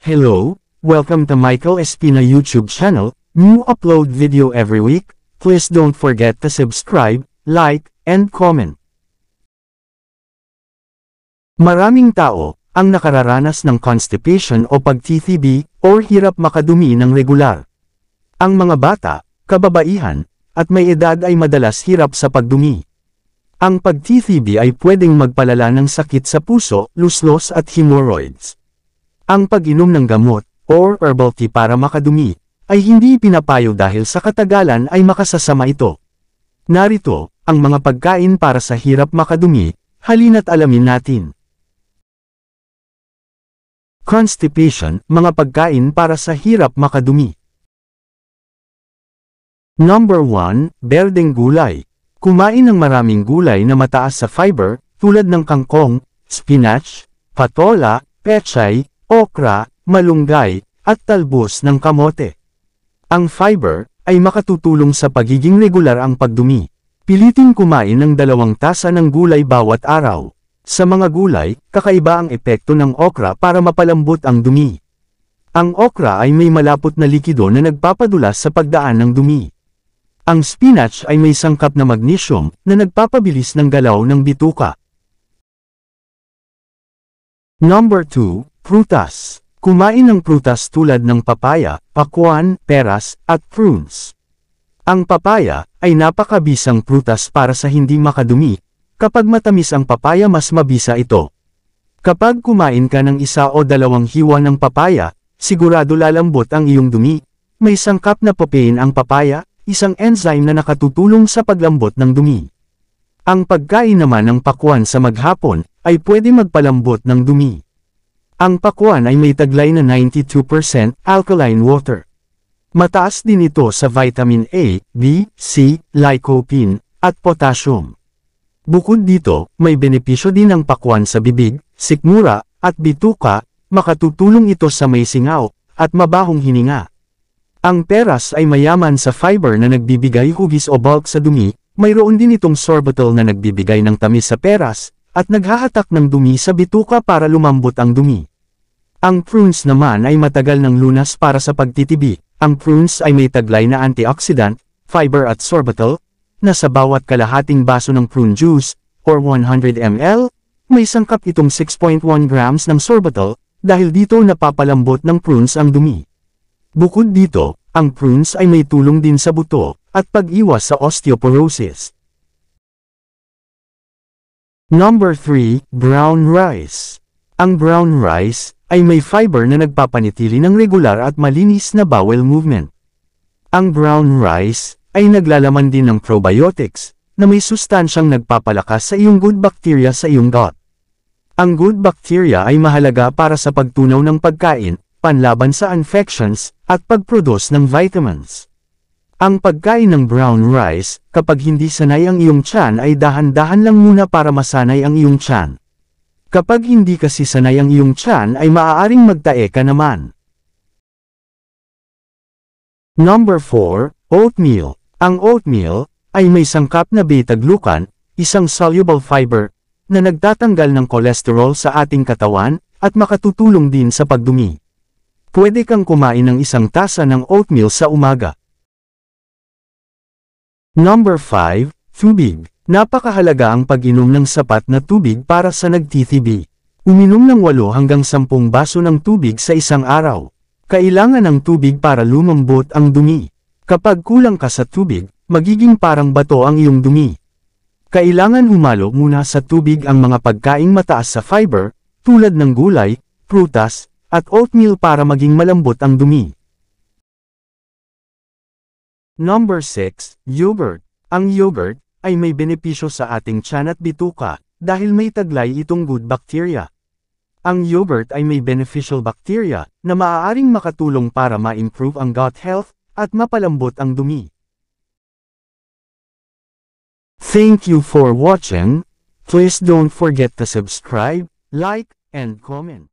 Hello, welcome to Michael Espina YouTube channel. New upload video every week. Please don't forget to subscribe, like, and comment. Maraming tao ang nakararanas ng constipation o pagtithibi o hirap makadumi ng regular. Ang mga bata, kababaihan, at may edad ay madalas hirap sa pagdumi. Ang pagtithibi ay pwedeng magpalala ng sakit sa puso, luslos at hemorrhoids. Ang pag-inom ng gamot, or herbal tea para makadumi, ay hindi pinapayo dahil sa katagalan ay makasasama ito. Narito, ang mga pagkain para sa hirap makadumi, halina't alamin natin. Constipation, mga pagkain para sa hirap makadumi. Number 1, berdeng gulay. Kumain ng maraming gulay na mataas sa fiber, tulad ng kangkong, spinach, patola, pechay, okra, malunggay, at talbos ng kamote. Ang fiber ay makatutulong sa pagiging regular ang pagdumi. Pilitin kumain ng 2 tasa ng gulay bawat araw. Sa mga gulay, kakaiba ang epekto ng okra para mapalambot ang dumi. Ang okra ay may malapot na likido na nagpapadulas sa pagdaan ng dumi. Ang spinach ay may sangkap na magnesium na nagpapabilis ng galaw ng bituka. Number 2, prutas. Kumain ng prutas tulad ng papaya, pakwan, peras, at prunes. Ang papaya ay napakabisang prutas para sa hindi makadumi. Kapag matamis ang papaya mas mabisa ito. Kapag kumain ka ng 1 o 2 hiwa ng papaya, sigurado lalambot ang iyong dumi. May sangkap na papain ang papaya, isang enzyme na nakatutulong sa paglambot ng dumi. Ang pagkain naman ng pakwan sa maghapon ay pwede magpalambot ng dumi. Ang pakwan ay may taglay na 92% alkaline water. Mataas din ito sa vitamin A, B, C, lycopene, at potassium. Bukod dito, may benepisyo din ang pakwan sa bibig, sikmura, at bituka, makatutulong ito sa may singaw, at mabahong hininga. Ang peras ay mayaman sa fiber na nagbibigay hugis o bulk sa dumi, mayroon din itong sorbitol na nagbibigay ng tamis sa peras, at naghahatak ng dumi sa bituka para lumambot ang dumi. Ang prunes naman ay matagal ng lunas para sa pagtitibi. Ang prunes ay may taglay na antioxidant, fiber at sorbitol, na sa bawat kalahating baso ng prune juice, or 100 ml, may sangkap itong 6.1 grams ng sorbitol, dahil dito napapalambot ng prunes ang dumi. Bukod dito, ang prunes ay may tulong din sa buto, at pag-iwas sa osteoporosis. Number 3, brown rice. Ang brown rice ay may fiber na nagpapanitili ng regular at malinis na bowel movement. Ang brown rice ay naglalaman din ng probiotics, na may sustansyang nagpapalakas sa iyong good bacteria sa iyong gut. Ang good bacteria ay mahalaga para sa pagtunaw ng pagkain, panlaban sa infections, at pagproduce ng vitamins. Ang pagkain ng brown rice, kapag hindi sanay ang iyong tiyan ay dahan-dahan lang muna para masanay ang iyong tiyan. Kapag hindi kasi sanay ang iyong tiyan ay maaaring magtae ka naman. Number 4, oatmeal. Ang oatmeal ay may sangkap na beta-glucan, isang soluble fiber, na nagtatanggal ng kolesterol sa ating katawan, at makatutulong din sa pagdumi. Pwede kang kumain ng 1 tasa ng oatmeal sa umaga. Number 5, tubig. Napakahalaga ang pag-inom ng sapat na tubig para sa nagtithibi. Uminom ng 8 hanggang 10 baso ng tubig sa isang araw. Kailangan ng tubig para lumambot ang dumi. Kapag kulang ka sa tubig, magiging parang bato ang iyong dumi. Kailangan humalo muna sa tubig ang mga pagkaing mataas sa fiber, tulad ng gulay, prutas, at oatmeal para maging malambot ang dumi. Number 6, yogurt. Ang yogurt ay may benepisyo sa ating tiyan at bituka, dahil may taglay itong good bacteria. Ang yogurt ay may beneficial bacteria, na maaaring makatulong para ma-improve ang gut health, at mapalambot ang dumi. Thank you for watching. Please don't forget to subscribe, like, and comment.